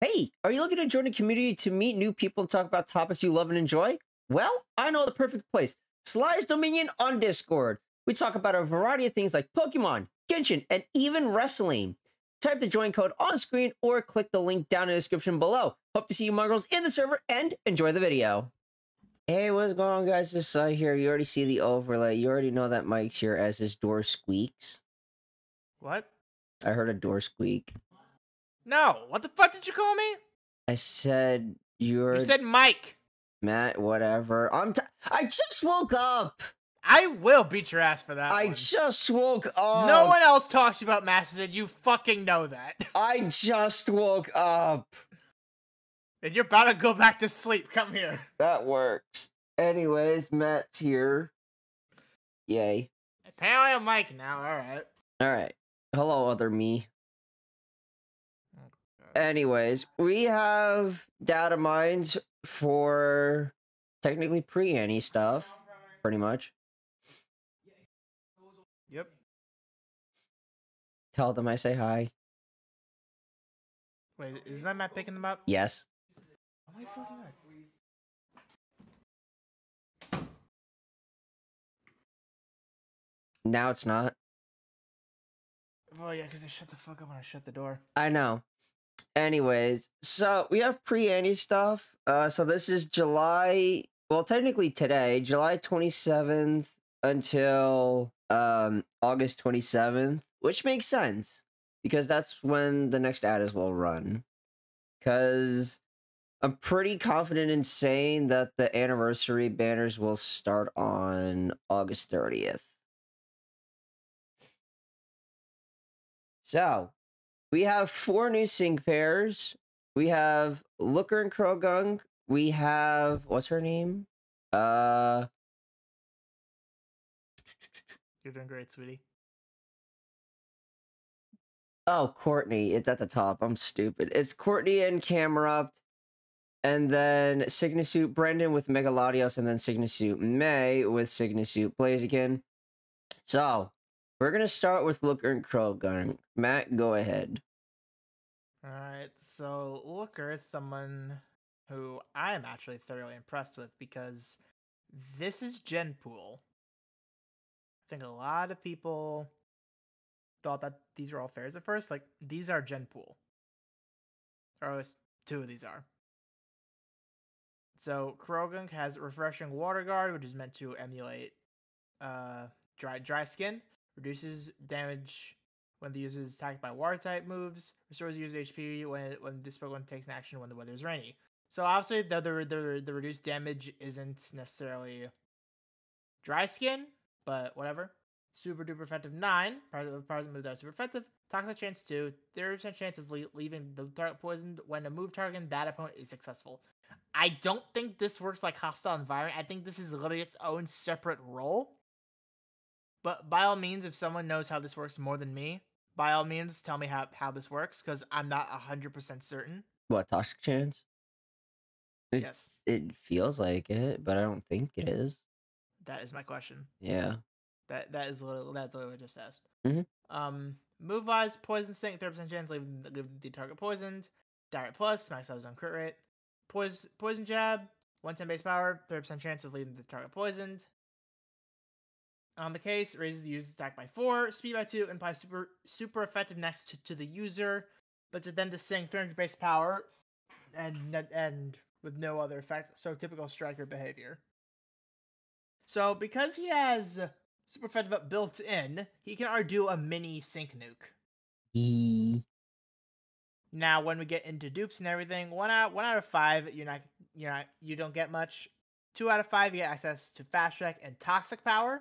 Hey, are you looking to join a community to meet new people and talk about topics you love and enjoy? Well, I know the perfect place. Sly's Dominion on Discord. We talk about a variety of things like Pokemon, Genshin, and even wrestling. Type the join code on screen or click the link down in the description below. Hope to see you mongrels in the server and enjoy the video. Hey, what's going on, guys? This is here. You already see the overlay. You already know that Mike's here as his door squeaks. What? I heard a door squeak. No. What the fuck did you call me? I said you're... You said Mike. Matt, whatever. I just woke up. I will beat your ass for that I one. just woke up. No one else talks about masses, and you fucking know that. I just woke up. And you're about to go back to sleep. Come here. That works. Anyways, Matt's here. Yay. Apparently I'm Mike now. Alright. Alright. Hello, other me. Anyways, we have data mines for technically pre-Annie stuff, pretty much. Yep. Tell them I say hi. Wait, is my map picking them up? Yes. Oh my fucking god. Now it's not. Oh yeah, because they shut the fuck up when I shut the door. I know. Anyways, so we have pre-Annie stuff. So this is July, well, technically today, July 27th until August 27th, which makes sense because that's when the next ad will run. Because I'm pretty confident in saying that the anniversary banners will start on August 30th. So, we have 4 new sync pairs. We have Looker and Croagunk. We have, what's her name? You're doing great, sweetie. Oh, Courtney. It's at the top. I'm stupid. It's Courtney and Camerupt. And then Signasuit Brendan with Megalodios. And then Signasuit May with Signasuit Blaziken. So, we're going to start with Looker and Croagunk. Matt, go ahead. Alright, so Looker is someone who I am actually thoroughly impressed with because this is Gen Pool. I think a lot of people thought that these were all fairs at first. Like, these are Gen Pool. Or at least 2 of these are. So, Croagunk has Refreshing Water Guard, which is meant to emulate dry skin. Reduces damage when the user is attacked by water-type moves. Restores user HP when this Pokemon takes an action when the weather is rainy. So obviously, the reduced damage isn't necessarily dry skin, but whatever. Super duper effective 9. Part of the move that is super effective. Toxic chance 2. 30% chance of leaving the target poisoned when a move target that opponent is successful. I don't think this works like Hostile Environment. I think this is literally its own separate role. But by all means, if someone knows how this works more than me, by all means, tell me how this works, because I'm not 100% certain. What, Toxic Chance? Yes. It feels like it, but I don't think it is. That is my question. Yeah. That's literally what I just asked. Mm-hmm. Move-wise, Poison Sting, 30% chance leave the target poisoned. Direct Plus, max out on crit rate. Poison Jab, 110 base power, 30% chance of leaving the target poisoned. On the case, raises the user's attack by 4, speed by 2, and applies super effective next to the user, but to then to sing 300 base power and with no other effect, so typical striker behavior. So because he has super effective built in, he can do a mini sync nuke. Now, when we get into dupes and everything, 1 out of 5, you don't get much. 2 out of 5, you get access to Fast Track and Toxic Power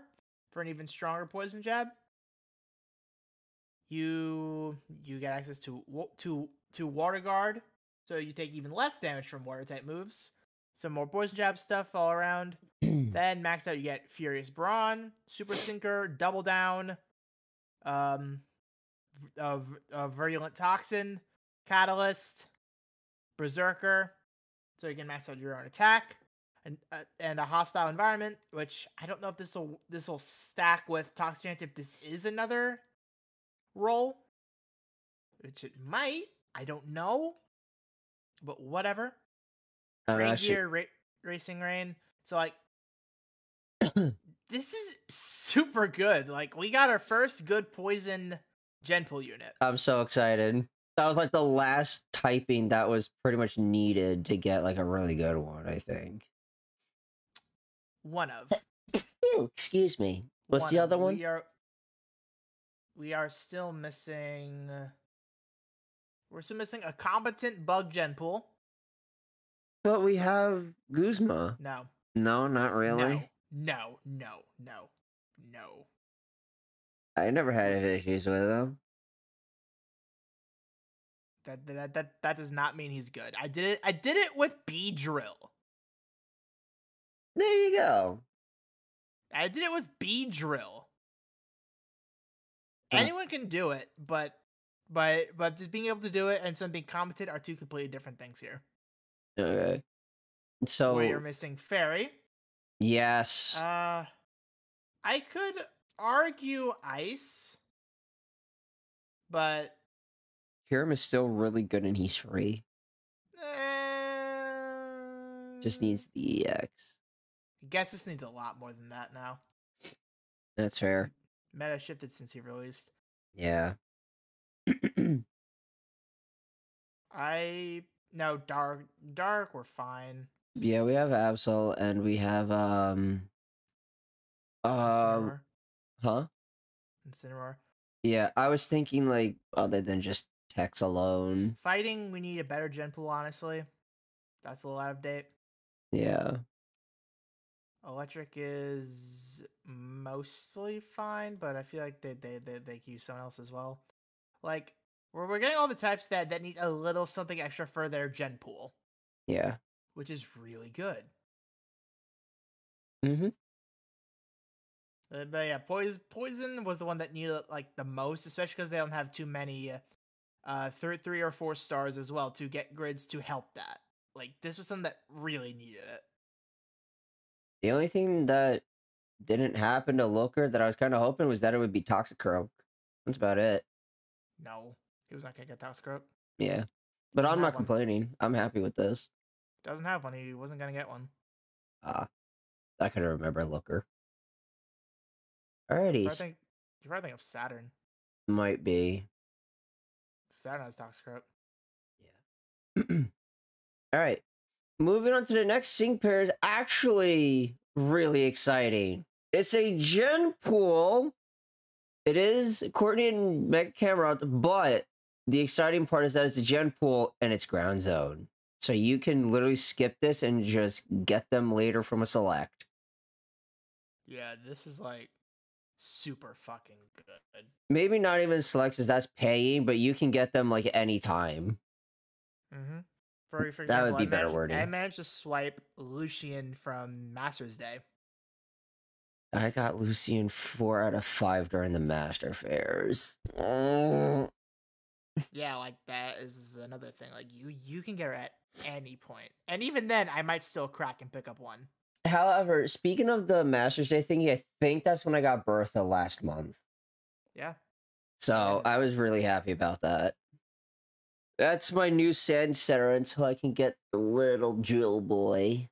for an even stronger Poison Jab. You get access to Water Guard, so you take even less damage from water type moves. Some more Poison Jab stuff all around. Then max out, you get Furious Brawn, Super Sinker, Double Down, Virulent Toxin, Catalyst, Berserker, so you can max out your own attack. And a Hostile Environment, which I don't know if this will stack with Toxic Chance if this is another role, which it might. I don't know. but whatever. I'm Rain actually Gear, Racing Rain. So like, this is super good. Like, we got our first good poison gen pool unit. I'm so excited. That was like the last typing that was pretty much needed to get like a really good one, I think. One of. Ew, excuse me. What's the other one? We are still missing. We're still missing a competent bug gen pool. But we have Guzma. No. No, not really. No. I never had issues with him. That does not mean he's good. I did it with Beedrill. There you go. I did it with Beedrill. Huh. Anyone can do it, but just being able to do it and something competent are two completely different things here. Okay. So where you're missing Fairy. Yes. I could argue Ice, but Hiram is still really good and he's free. Just needs the EX. I guess this needs a lot more than that now. That's fair. Meta shifted since he released. Yeah. No, Dark, we're fine. Yeah, we have Absol and we have Incineroar. huh? Incineroar. Yeah, I was thinking like other than just Tex alone. Fighting, we need a better gen pool, honestly. That's a little out of date. Yeah. Electric is mostly fine, but I feel like they could use someone else as well. Like, we're getting all the types that need a little something extra for their gen pool. Yeah. Which is really good. Mm-hmm. But yeah, Poison was the one that needed like the most, especially because they don't have too many 3 or 4 stars as well to get grids to help that. Like, this was something that really needed it. The only thing that didn't happen to Looker that I was kind of hoping was that it would be Toxicroak. That's about it. No, he was not gonna get Toxicroak. Yeah, but I'm not complaining. I'm happy with this. Doesn't have one. He wasn't gonna get one. I couldn't remember Looker. Alrighty. You probably think of Saturn. Might be. Saturn has Toxicroak. Yeah. All right. Moving on to the next sync pair is actually really exciting. It's a gen pool. It is Courtney and Mega Cameron, but the exciting part is that it's a gen pool and it's ground zone. So you can literally skip this and just get them later from a select. Yeah, this is like super fucking good. Maybe not even selects as that's paying, but you can get them like anytime. Mm-hmm. For example, that would be better wording. I managed to swipe Lucian from Masters Day. I got Lucian 4 out of 5 during the Master Fairs. Yeah, like that is another thing. Like you can get her at any point, and even then, I might still crack and pick up one. However, speaking of the Masters Day thingy, I think that's when I got Bertha last month. Yeah. So I was really happy about that. That's my new sand setter until I can get the little drill boy.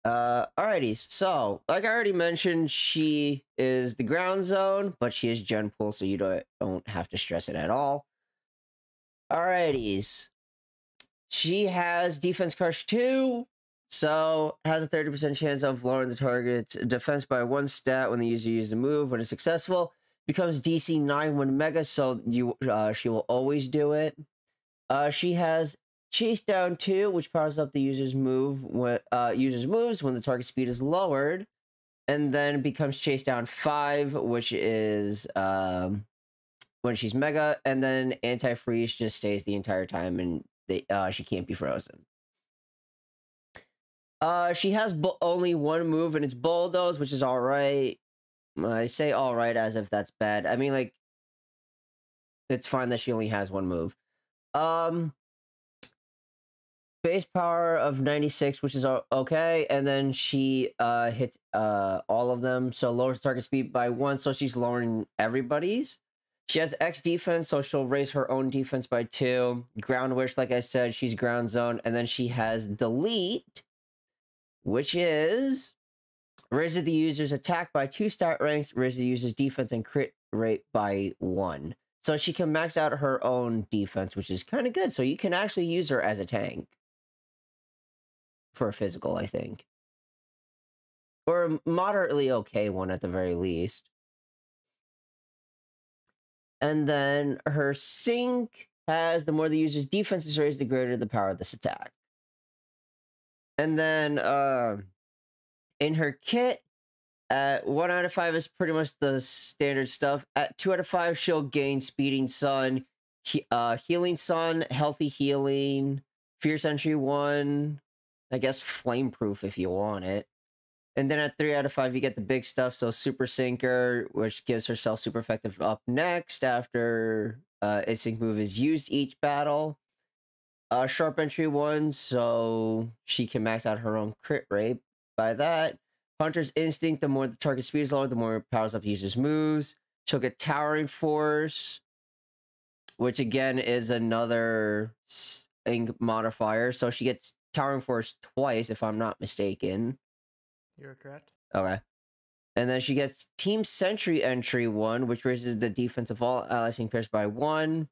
Alrighty, so like I already mentioned, she is the ground zone, but she is gen pool, so you don't have to stress it at all. Alrighties. She has Defense Crush 2, so has a 30% chance of lowering the target's defense by 1 stat when the user uses a move. When it's successful, becomes DC 9 when Mega, so she will always do it. She has Chase Down 2, which powers up the user's move when moves when the target speed is lowered, and then becomes Chase Down 5, which is when she's Mega, and then Anti-Freeze just stays the entire time, and she can't be frozen. She has only 1 move, and it's Bulldoze, which is alright. I say alright as if that's bad. I mean, like, it's fine that she only has 1 move. Base power of 96, which is okay, and then she hits all of them, so lowers target speed by 1, so she's lowering everybody's. She has X defense, so she'll raise her own defense by 2. Ground Wish, like I said, she's ground zone. And then she has Delete, which is raises the user's attack by 2 stat ranks, raises the user's defense and crit rate by 1. So she can max out her own defense, which is kind of good. So you can actually use her as a tank for a physical, I think. Or a moderately okay one at the very least. And then her sync has the more the user's defense is raised, the greater the power of this attack. And then in her kit, at 1 out of 5 is pretty much the standard stuff. At 2 out of 5, she'll gain Speeding Sun, Healing Sun, Healthy Healing, Fierce Entry 1, I guess Flameproof if you want it. And then at 3 out of 5, you get the big stuff. So Super Sinker, which gives herself super effective up next after its sync move is used each battle. Sharp Entry 1, so she can max out her own crit rate by that. Hunter's Instinct, the more the target speed is lower, the more it powers up the user's moves. She'll get Towering Force, which again is another modifier. So she gets Towering Force twice, if I'm not mistaken. You're correct. Okay. And then she gets Team Sentry Entry 1, which raises the defense of all allies in pairs by 1.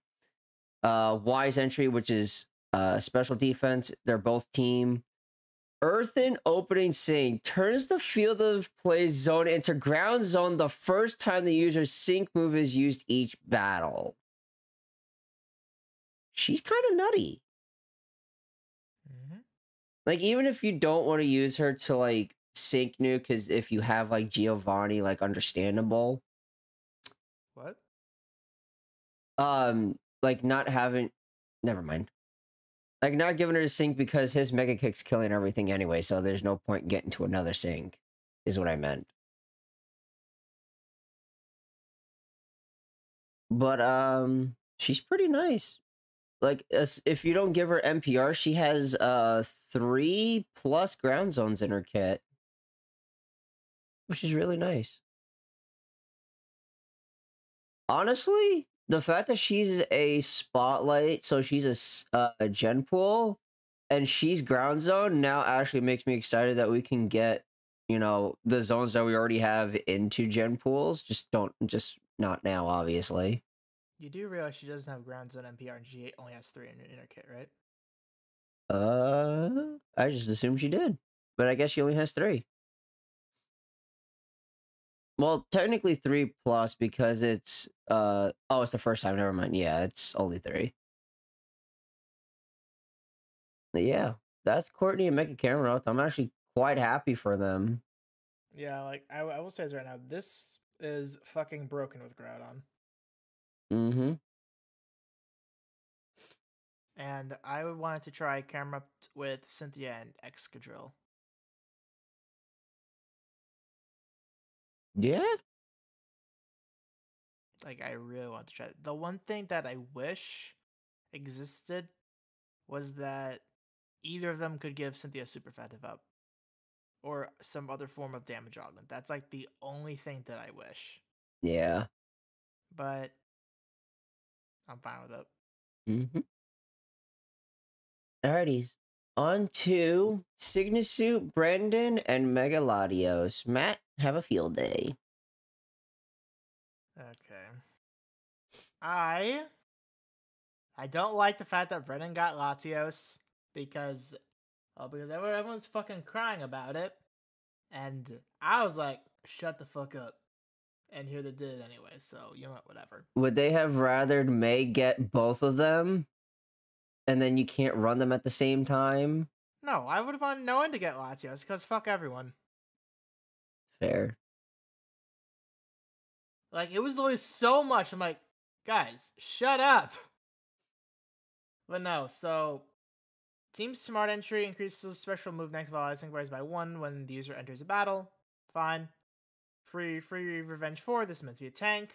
Wise Entry, which is special defense. They're both team. Earthen Opening Sync turns the field of play zone into ground zone the first time the user's sync move is used each battle. She's kind of nutty. Mm-hmm. Like, even if you don't want to use her to, like, sync nuke, because if you have, like, Giovanni, like, understandable. What? Like, not having... Never mind. Like, not giving her a sync because his Mega Kick's killing everything anyway, so there's no point getting to another sync, is what I meant. But, she's pretty nice. Like, if you don't give her NPR, she has 3+ ground zones in her kit, which is really nice. Honestly, the fact that she's a spotlight, so she's a gen pool, and she's ground zone, now actually makes me excited that we can get, you know, the zones that we already have into gen pools. Just not now, obviously. You do realize she doesn't have ground zone NPR and she only has 3 in her kit, right? I just assumed she did, but I guess she only has 3. Well, technically 3+ because it's it's the first time. Never mind. Yeah, it's only 3. But yeah, that's Courtney and Mecha Cameron. I'm actually quite happy for them. Yeah, like I will say this right now. This is fucking broken with Groudon. Mm-hmm. And I wanted to try Camerupt with Cynthia and Excadrill. Yeah. Like, I really want to try it. The one thing that I wish existed was that either of them could give Cynthia super effective up. Or some other form of damage augment. That's like the only thing that I wish. Yeah. But I'm fine with it. Mm-hmm. Alrighties. On to Signasuit, Brandon, and Megaladios. Matt, have a field day. Okay. I don't like the fact that Brennan got Latios because everyone's fucking crying about it. And I was like, shut the fuck up. And here they did it anyway, so you know what, whatever. Would they have rathered May get both of them? And then you can't run them at the same time? No, I would have wanted no one to get Latios, because fuck everyone. Fair. Like, it was literally so much. I'm like, guys, shut up. But no, so Team Smart Entry increases special move next Vitalizing Rise by 1 when the user enters a battle. Fine. Free Revenge 4, this is meant to be a tank.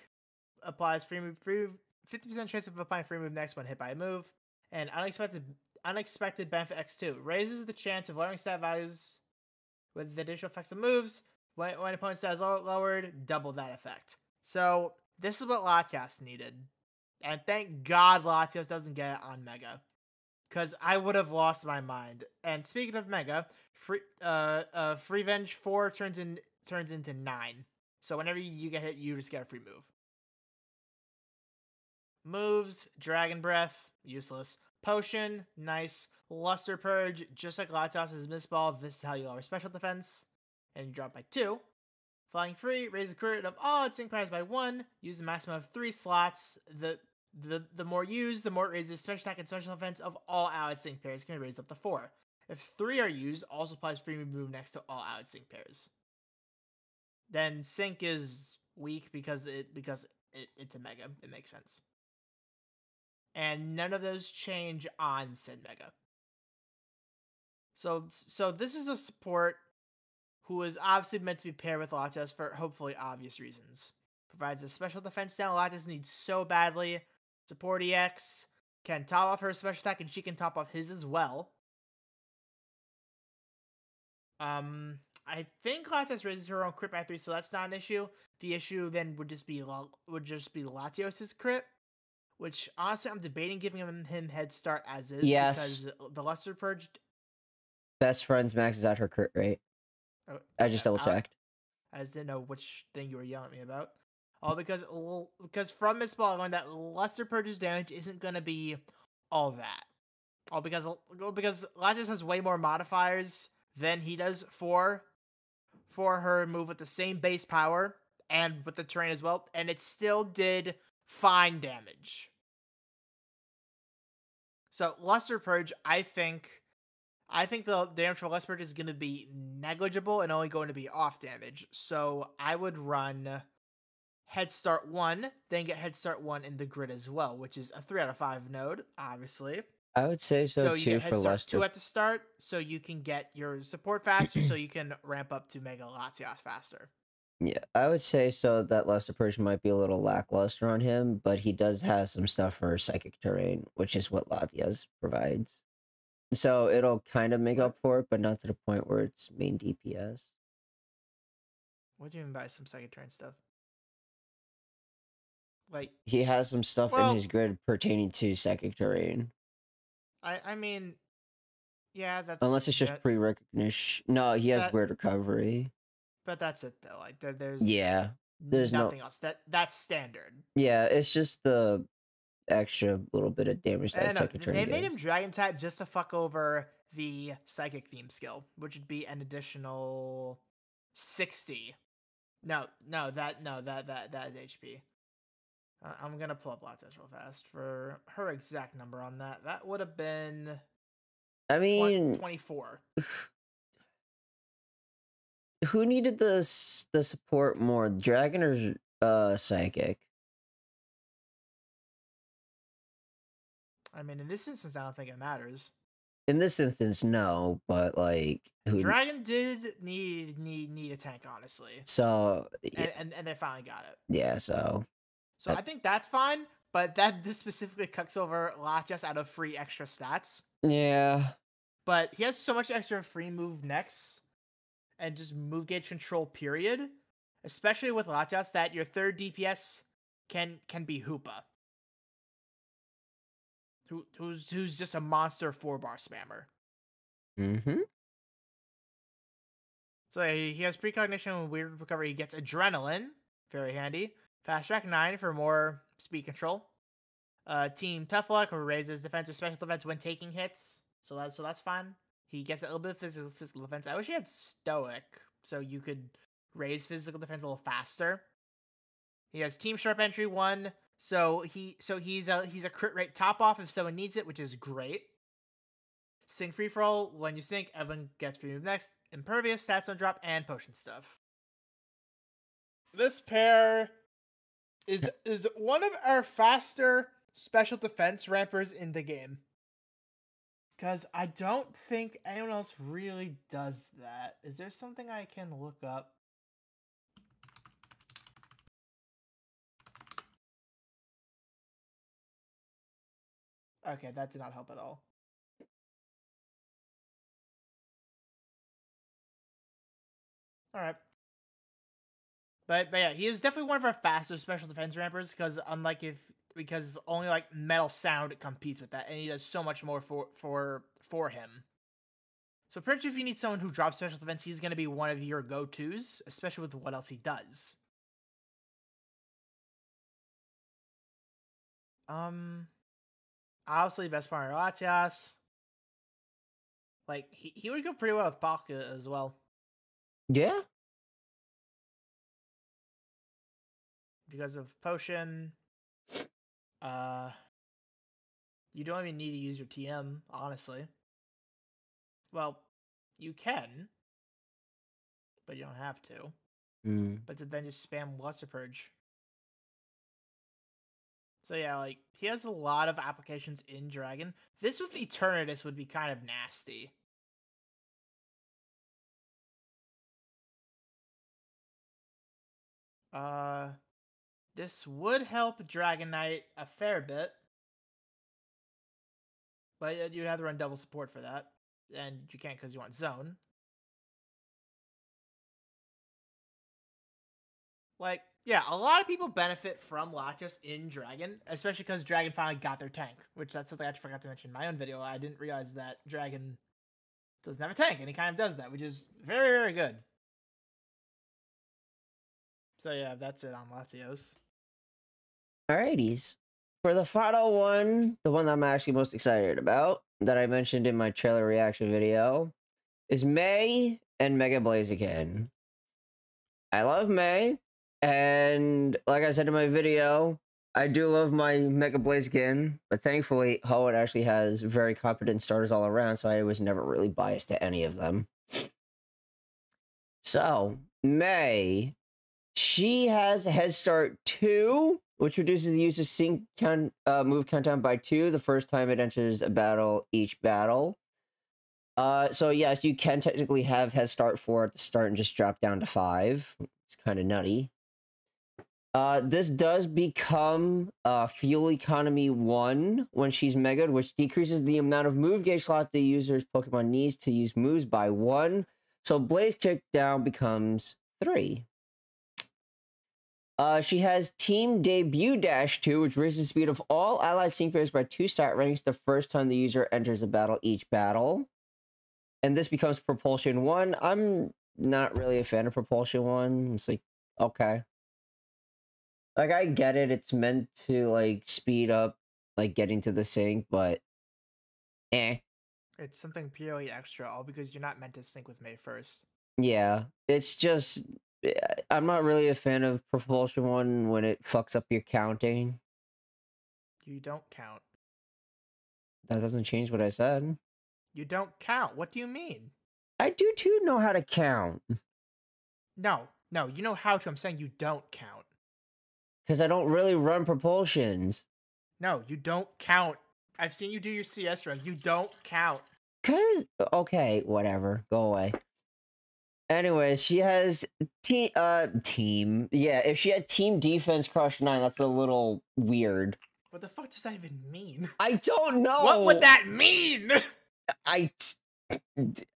Applies 50% chance of applying free move next when hit by a move. And Unexpected Benefit X2 raises the chance of lowering stat values with the additional effects of moves. When opponent's stat is lowered, double that effect. So this is what Latias needed. And thank God Latios doesn't get it on Mega. Because I would have lost my mind. And speaking of Mega, Free Venge 4 turns into 9. So whenever you get hit, you just get a free move. Moves, Dragon Breath, useless. Potion, nice. Luster Purge, just like Latios' Mist Ball, this is how you lower special defense. And you drop by 2. Flying Free, raise the crit of all its synchronized by 1. Use a maximum of 3 slots. The more used, the more it raises special attack and special defense of all allied sync pairs, can be raised up to 4. If 3 are used, also applies free move next to all allied sync pairs. Then sync is weak because it's a Mega. It makes sense. And none of those change on said Mega. So this is a support who is obviously meant to be paired with Latias for hopefully obvious reasons. Provides a special defense down Latias needs so badly. Support EX can top off her special attack and she can top off his as well. I think Latias raises her own crit by 3, so that's not an issue. The issue then would just be Latios' crit, which honestly I'm debating giving him head start as is. Yes. Because the Luster Purge. Best Friends maxes out her crit rate. Oh, I just double checked. I just didn't know which thing you were yelling at me about. All because from Mist Ball, I learned that Luster Purge's damage isn't going to be all that. All because Latias has way more modifiers than he does for her move with the same base power and with the terrain as well, and it still did fine damage. So Luster Purge, I think the damage for Luster Purge is going to be negligible and only going to be off damage. So I would run Head Start 1, then get Head Start 1 in the grid as well, which is a 3 out of 5 node, obviously. I would say so you too get for Head Start Luster. 2 at the start, so you can get your support faster, so you can ramp up to Mega Latias faster. Yeah, I would say so that Luster Purge might be a little lackluster on him, but he does have some stuff for Psychic Terrain, which is what Latias provides. So it'll kind of make up for it, but not to the point where it's main DPS. What do you mean by some Psychic Terrain stuff? Like, he has some stuff in his grid pertaining to Psychic Terrain. I mean, yeah, that's unless it's just pre-recognition. No, he has weird recovery. But that's it though. Like there's there's nothing else. That's standard. Yeah, it's just the extra little bit of damage that Psychic Terrain They made him Dragon type just to fuck over the Psychic theme skill, which would be an additional 60. No, that is HP. I'm gonna pull up Latias real fast for her exact number on that. That would have been. I mean, 24. Who needed the support more, Dragon or Psychic? I mean, in this instance, I don't think it matters. In this instance, no, but like Dragon did need a tank, honestly. So yeah. and they finally got it. Yeah, so I think that's fine, but this specifically cuts over Latias out of free extra stats. Yeah. But he has so much extra free move next and just move gauge control period, especially with Latias, that your third DPS can be Hoopa. Who's just a monster 4-bar spammer. Mm-hmm. So he has precognition and weird recovery. He gets adrenaline, very handy. Fast track 9 for more speed control. Team Tough Luck raises defensive special defense when taking hits. So that's fine. He gets a little bit of physical defense. I wish he had Stoic, so you could raise physical defense a little faster. He has Team Sharp Entry 1, so he's a crit rate top off if someone needs it, which is great. Sync free for all. When you sync, everyone gets free move next. Impervious, stats don't drop, and potion stuff. This pair is one of our faster special defense rampers in the game. Because I don't think anyone else really does that. Is there something I can look up? Okay, that did not help at all. Alright. But yeah, he is definitely one of our faster special defense rampers because only like Metal Sound competes with that, and he does so much more for him. So pretty much if you need someone who drops special defense, he's going to be one of your go-tos, especially with what else he does. Obviously Vespar and Latias. Like he would go pretty well with Baka as well. Yeah. Because of potion. You don't even need to use your TM, honestly. Well, you can, but you don't have to. But to then just spam Luster Purge. So yeah, like, he has a lot of applications in Dragon. This with Eternatus would be kind of nasty. This would help Dragon Knight a fair bit. But you'd have to run double support for that. And you can't because you want zone. Like, yeah, a lot of people benefit from Latios in Dragon, especially because Dragon finally got their tank, which that's something I actually forgot to mention in my own video. I didn't realize that Dragon doesn't have a tank, and he kind of does that, which is very, very good. So yeah, that's it on Latios. Alrighties. For the final one, the one that I'm actually most excited about, that I mentioned in my trailer reaction video, is Mei and Mega Blaziken. I love Mei, and like I said in my video, I do love my Mega Blaziken, but thankfully, Hoenn actually has very competent starters all around, so I was never really biased to any of them. So, Mei, she has Head Start 2, which reduces the use of sync move countdown by 2 the first time it enters a battle each battle. So yes, you can technically have Head Start 4 at the start and just drop down to 5. It's kind of nutty. This does become Fuel Economy 1 when she's Mega'd, which decreases the amount of move gauge slots the user's Pokemon needs to use moves by 1. So Blaze Kick down becomes 3. She has Team Debut Dash 2, which raises the speed of all allied sync pairs by 2 stat ranks the first time the user enters a battle each battle. And this becomes Propulsion 1. I'm not really a fan of Propulsion 1. It's like, okay. Like, I get it. It's meant to, like, speed up, like, getting to the sync, but eh. It's something purely extra, all because you're not meant to sync with Mei first. Yeah, it's just... I'm not really a fan of Propulsion 1 when it fucks up your counting. You don't count. That doesn't change what I said. You don't count. What do you mean? I do too know how to count. No, you know how to. I'm saying you don't count. Because I don't really run propulsions. No, you don't count. I've seen you do your CS runs. You don't count. Okay, whatever. Go away. Anyways, she has team. Yeah, if she had Team Defense Crush 9, that's a little weird. What the fuck does that even mean? I don't know. What would that mean?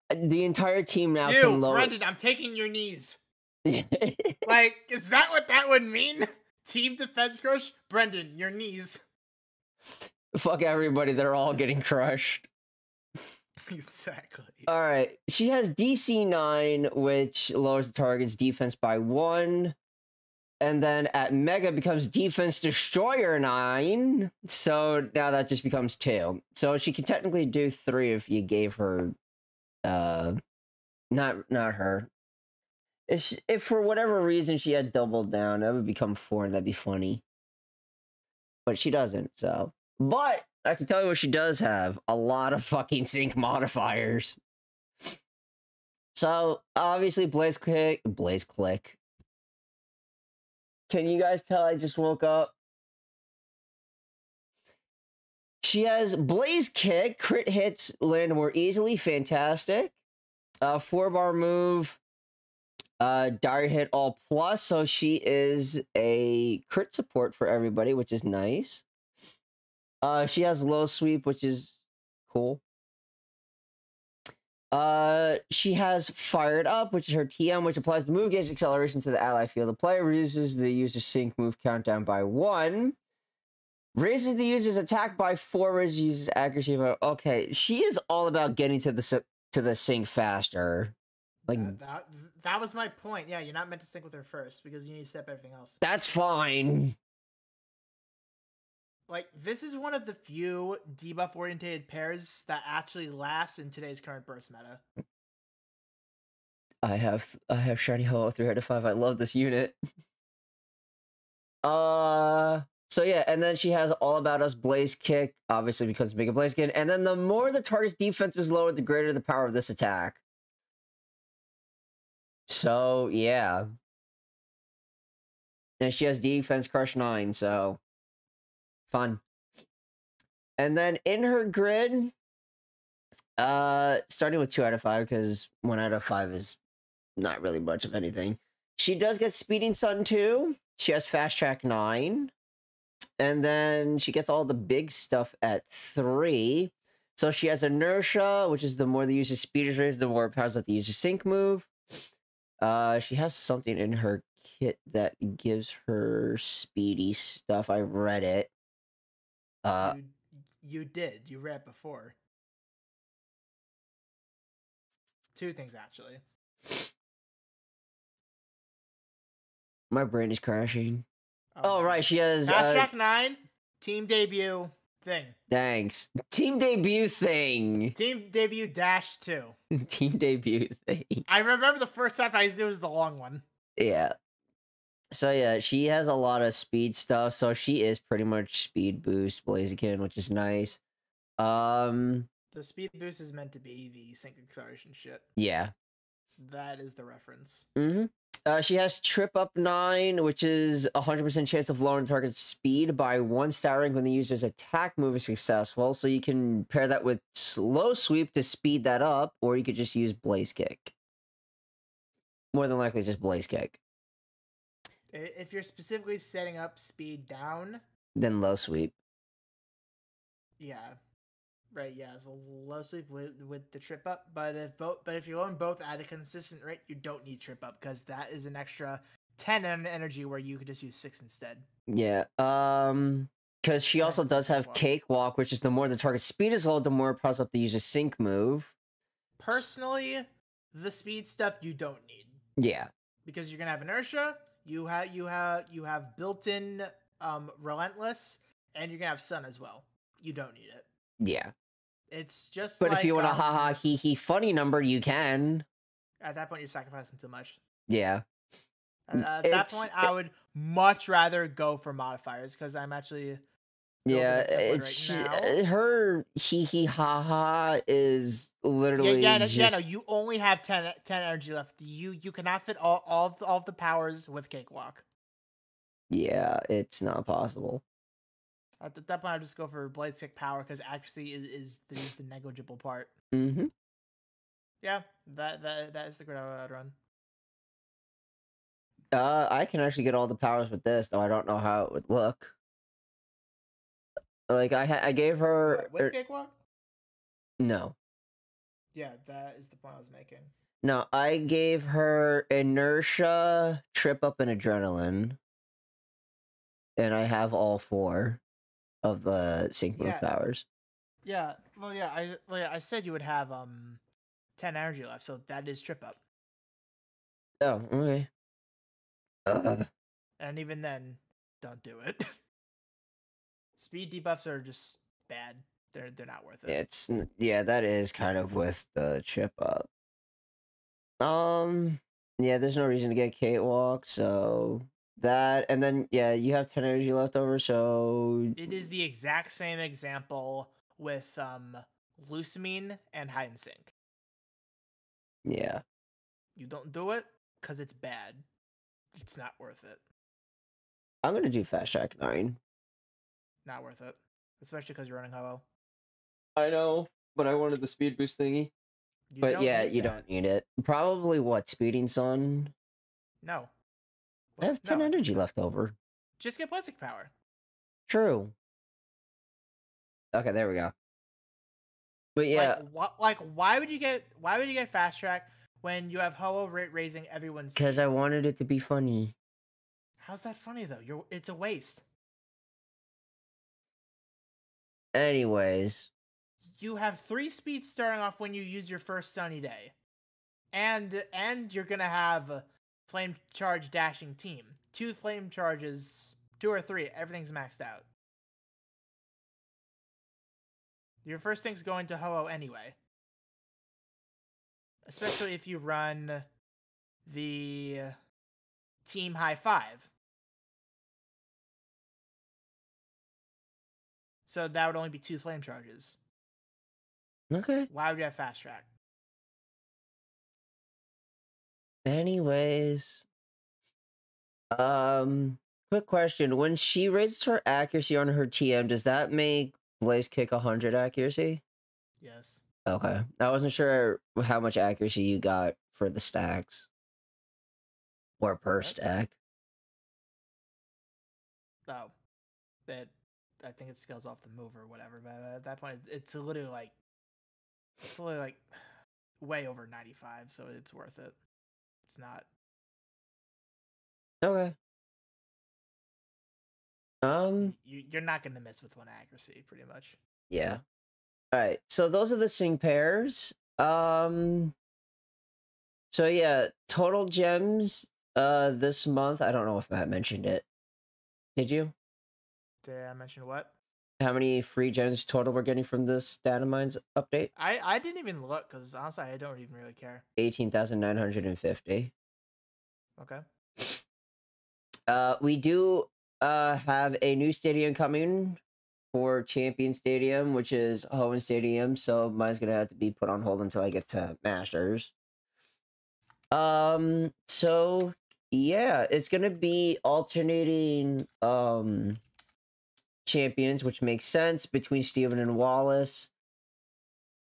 The entire team now can load. Brendan, I'm taking your knees. Like, is that what that would mean? Team Defense Crush? Brendan, your knees. Fuck everybody, they're all getting crushed. Exactly. Alright, she has DC 9, which lowers the target's defense by 1. And then at Mega becomes Defense Destroyer 9. So now that just becomes 2. So she can technically do 3 if you gave her... Not her. If for whatever reason she had doubled down, that would become 4 and that'd be funny. But she doesn't, so... But I can tell you what she does have. A lot of fucking sync modifiers. So, obviously, Blaze Click. Can you guys tell I just woke up? She has Blaze Kick. Crit hits land more easily. Fantastic. 4-bar move. Dire Hit all plus. So she is a crit support for everybody, which is nice. She has low sweep, which is cool. She has Fired Up, which is her TM, which applies the move gauge acceleration to the ally field. The player reduces the user's sync move countdown by 1. Raises the user's attack by 4, raises the user's accuracy by... Okay, she is all about getting to the sync faster. Like, that was my point. Yeah, you're not meant to sync with her first because you need to step everything else. that's fine. Like, this is one of the few debuff-oriented pairs that actually last in today's current burst meta. I have Shiny Ho-Oh 3 out of 5. I love this unit. So yeah, and then she has All About Us Blaze Kick, obviously because it's Mega Blaziken, and then the more the target's defense is lowered, the greater the power of this attack. So, yeah. And she has Defense Crush 9, so... Fun. And then in her grid, starting with 2 out of 5, because 1 out of 5 is not really much of anything. She does get Speeding Sun 2. She has Fast Track 9. And then she gets all the big stuff at 3. So she has Inertia, which is the more the user's speed is raised, the more it powers up the user's sync move. She has something in her kit that gives her speedy stuff. I read it. You did. You read it before. 2 things, actually. My brain is crashing. Oh, right. She has... Fast Track 9, team debut thing. Thanks. Team debut thing. Team debut dash 2. Team debut thing. I remember the first time I knew it was the long one. Yeah. So yeah, she has a lot of speed stuff. So she is pretty much speed boost Blaziken, which is nice. The speed boost is meant to be the sync acceleration shit. Yeah. That is the reference. Mm-hmm. She has Trip Up 9, which is 100% chance of lowering target's speed by 1 star rank when the user's attack move is successful. So you can pair that with Slow Sweep to speed that up, or you could just use Blaze Kick. More than likely, just Blaze Kick. If you're specifically setting up speed down, then Low Sweep. Yeah. Right, yeah, so low sweep with the trip up, but if you're going both at a consistent rate, you don't need trip up because that is an extra 10 energy where you could just use 6 instead. Yeah, because she also does have Cakewalk, which is the more the target's speed is low, the more it powers up the user's sync move. Personally, the speed stuff you don't need. Yeah, because you're gonna have inertia, you have built-in relentless, and you're gonna have sun as well. You don't need it. Yeah. It's just but like, if you want a haha he he funny number, you can. At that point, you're sacrificing too much. Yeah. At that point, I would much rather go for modifiers because I'm actually. Yeah, it's right her he haha is literally. No, you only have 10 energy left. You cannot fit all the powers with Cakewalk. Yeah, it's not possible. At that point, I just go for Blaze Kick power because accuracy is the negligible part. Mm-hmm. Yeah, that is the grid I would run. I can actually get all the powers with this, though I don't know how it would look. Like I gave her with Cakewalk? No. Yeah, that is the point I was making. No, I gave her Inertia, Trip Up, and Adrenaline, and I have all 4 of the sync move powers. Yeah, I said you would have 10 energy left, so that is Trip Up. Oh, okay. And even then, don't do it. Speed debuffs are just bad. They're not worth it. Yeah, that is kind of with the Trip Up. Yeah, there's no reason to get Cakewalk, so that, and then yeah, you have 10 energy left over, so it is the exact same example with Lusamine and Hide and Sync. Yeah. You don't do it because it's bad. It's not worth it. I'm gonna do Fast Track 9. Not worth it. Especially because you're running Ho-Oh. I know, but I wanted the speed boost thingy. But yeah, you don't need it. Probably what, Speeding Sun? No. I have 10 energy left over. Just get plastic power. True. Okay, there we go. But yeah, Why would you get fast track when you have Ho-Oh raising everyone's because speed? I wanted it to be funny. How's that funny though? It's a waste. Anyways, You have 3 speeds starting off when you use your first sunny day, and you're gonna have a flame charge dashing team. 2 flame charges, 2 or 3, everything's maxed out. Your first thing's going to Ho-Oh anyway, especially if you run the team high 5. So that would only be 2 flame charges. okay. Why would you have fast track? Anyways, quick question: when she raises her accuracy on her TM, does that make Blaze kick 100 accuracy? Yes. Okay, I wasn't sure how much accuracy you got for the stacks or per What? stack. Oh, that I think it scales off the move or whatever. But at that point, it's literally like way over 95, so it's worth it. It's not. Okay. You're not gonna miss with 1 accuracy, pretty much. Yeah. All right. So those are the sing pairs. So yeah, total gems this month. I don't know if Matt mentioned it. Did you? Did I mention what? How many free gems total we're getting from this data mines update? I didn't even look because honestly, I don't even really care. 18,950. Okay. We do have a new stadium coming for Champion Stadium, which is Hoenn Stadium, so mine's gonna have to be put on hold until I get to Masters. So yeah, it's gonna be alternating champions, which makes sense between Steven and Wallace.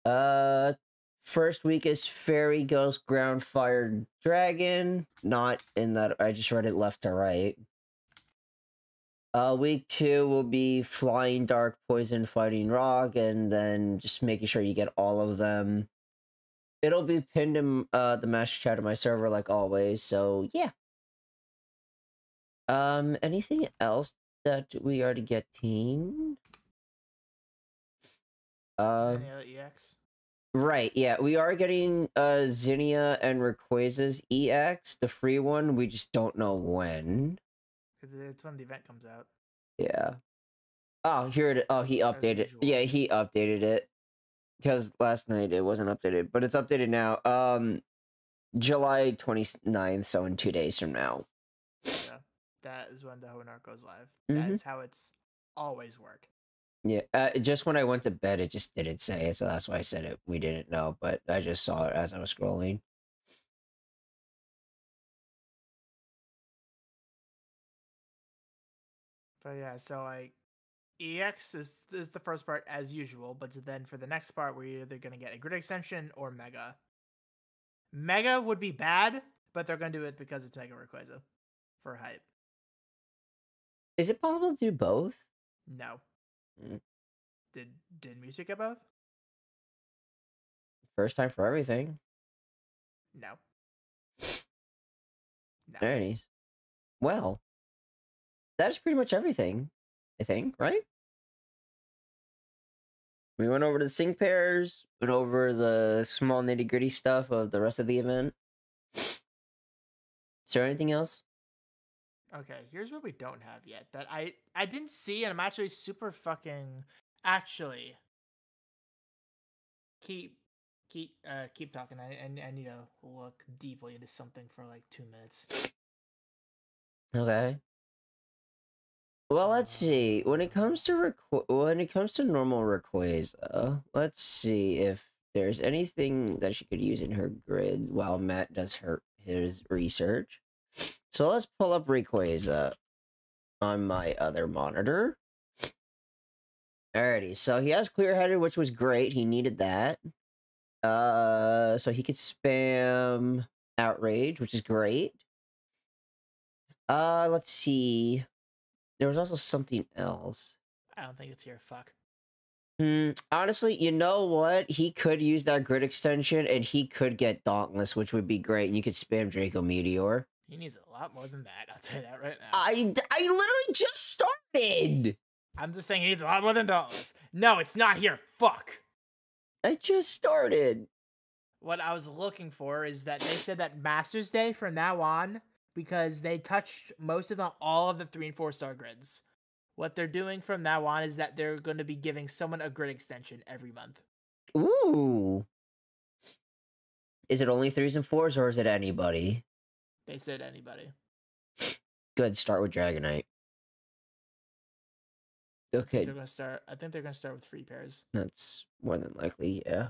First week is Fairy, Ghost, Ground, Fire, Dragon. Not in that, I just read it left to right. Week 2 will be Flying, Dark, Poison, Fighting, Rock, and then just making sure you get all of them. It'll be pinned in the master chat of my server like always, so yeah. Anything else that we already getting? Zinnia EX. Right, yeah, we are getting Zinnia and Rayquaza's EX, the free one. We just don't know when. It's when the event comes out. Yeah. Oh, here it. Oh, he updated. usual. Yeah, he updated it because last night it wasn't updated, but it's updated now. July 29th, so in 2 days from now. Yeah, that is when the Hoenn goes live. Mhm. That is how it's always worked. Yeah, just when I went to bed, it just didn't say it, so that's why I said it. We didn't know, but I just saw it as I was scrolling. But yeah, so like EX is the first part as usual, but then for the next part, we're either gonna get a grid extension or Mega. Mega would be bad, but they're gonna do it because it's Mega Rayquaza for hype. Is it possible to do both? No. Mm. Did Music get both? First time for everything. No. No. Alrighties. Well, that's pretty much everything, I think, right? We went over the sync pairs, went over the small nitty gritty stuff of the rest of the event. Is there anything else? Okay, here's what we don't have yet that I didn't see, and I'm actually super fucking actually. Keep talking. I need to look deeply into something for like 2 minutes. Okay. Well, let's see. When it comes to normal Rayquaza, let's see if there's anything that she could use in her grid while Matt does his research. So let's pull up Rayquaza on my other monitor. Alrighty, so he has clear-headed, which was great. He needed that. So he could spam Outrage, which is great. Let's see. There was also something else. I don't think it's here. Fuck. Honestly, you know what? He could use that grid extension, and he could get Dauntless, which would be great. And you could spam Draco Meteor. He needs a lot more than that. I'll tell you that right now. I literally just started. I'm just saying he needs a lot more than Dauntless. No, it's not here. Fuck. I just started. What I was looking for is that they said that Masters Day from now on, because they touched most of all of the 3 and 4 star grids. What they're doing from now on is that they're going to be giving someone a grid extension every month. Ooh. Is it only 3s and 4s, or is it anybody? They said anybody. Good. Start with Dragonite. Okay. They're gonna start. I think they're gonna start with 3 pairs. That's more than likely, yeah.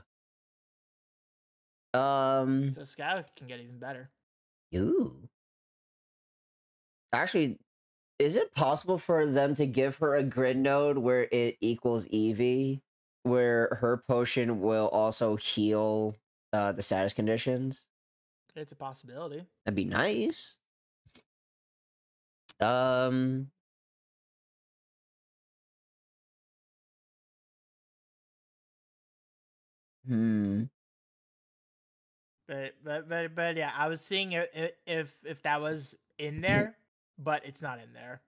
So Scout can get even better. Ooh. Actually, is it possible for them to give her a grid node where it equals Eevee, where her potion will also heal the status conditions? It's a possibility. That'd be nice. But yeah, I was seeing if that was in there, but it's not in there.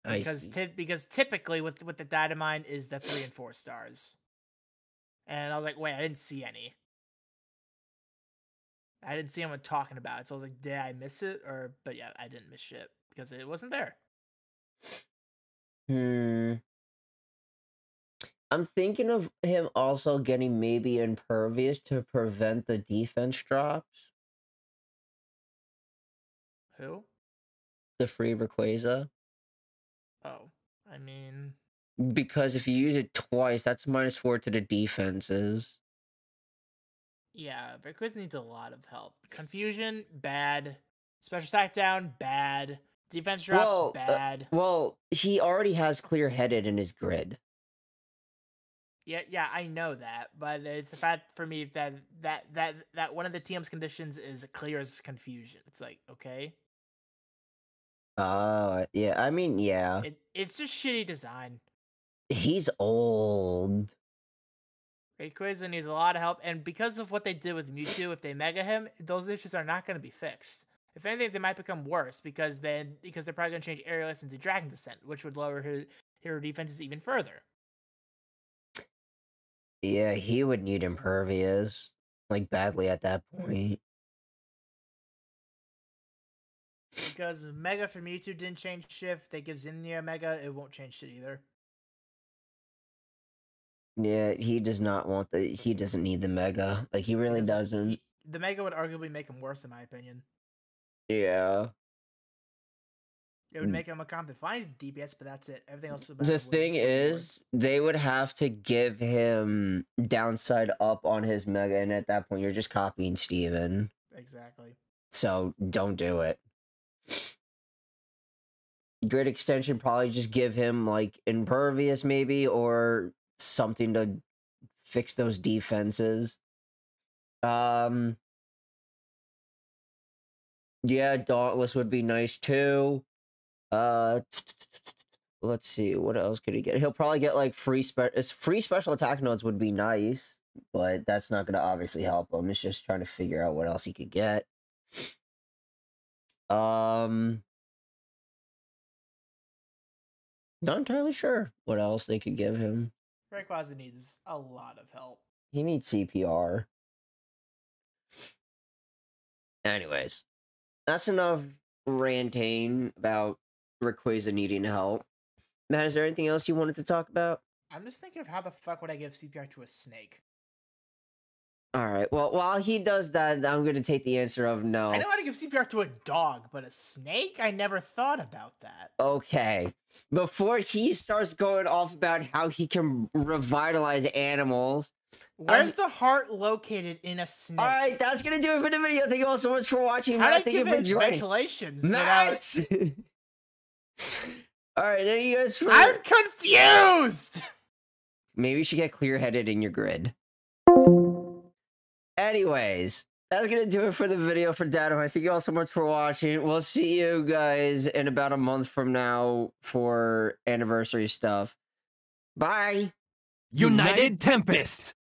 Because typically with the data mine is the 3 and 4 stars. And I was like, wait, I didn't see any. I didn't see anyone talking about it. So I was like, did I miss it? But yeah, I didn't miss shit because it wasn't there. I'm thinking of him also getting maybe Impervious to prevent the defense drops. Who? The free Rayquaza. Oh, I mean... Because if you use it twice, that's -4 to the defenses. Yeah, Rayquaza needs a lot of help. Confusion, bad. Special attack down, bad. Defense drops, bad. Well, he already has Clear-Headed in his grid. Yeah, I know that, but it's the fact for me that one of the TM's conditions is clear as confusion. It's like, okay. Yeah, I mean, yeah. It's just shitty design. He's old. Rayquaza needs a lot of help, and because of what they did with Mewtwo, if they Mega him, those issues are not going to be fixed. If anything, they might become worse because they're probably going to change Aerialist into Dragon Descent, which would lower her defenses even further. Yeah, he would need Impervious, like, badly at that point. Because Mega for Mewtwo didn't change shit. If they give Zinnia Mega, it won't change shit either. Yeah, he does not want he doesn't need the Mega. Like, he really doesn't. The Mega would arguably make him worse, in my opinion. Yeah. It would make him a competent find DPS, but that's it. Everything else is about the thing is, they would have to give him downside up on his Mega, and at that point, you're just copying Steven. Exactly. So, don't do it. Grid extension, probably just give him, like, Impervious, maybe, or something to fix those defenses. Yeah, Dauntless would be nice, too. Let's see, what else could he get? He'll probably get like free special attack nodes would be nice, but that's not gonna obviously help him. It's just trying to figure out what else he could get. Not entirely sure what else they could give him. Rayquaza needs a lot of help. He needs CPR. Anyways, that's enough ranting about Rayquaza needing help. Matt, is there anything else you wanted to talk about? I'm just thinking of how the fuck would I give CPR to a snake? Alright, well, while he does that, I'm going to take the answer of no. I know how to give CPR to a dog, but a snake? I never thought about that. Okay. Before he starts going off about how he can revitalize animals... Where's the heart located in a snake? Alright, that's going to do it for the video. Thank you all so much for watching. How Matt, do I give it ventilations? Matt! Alright, thank you guys for... I'm confused! Maybe you should get Clear-Headed in your grid. Anyways, that's gonna do it for the video for Data. Thank you all so much for watching. We'll see you guys in about a month from now for anniversary stuff. Bye! United Tempest!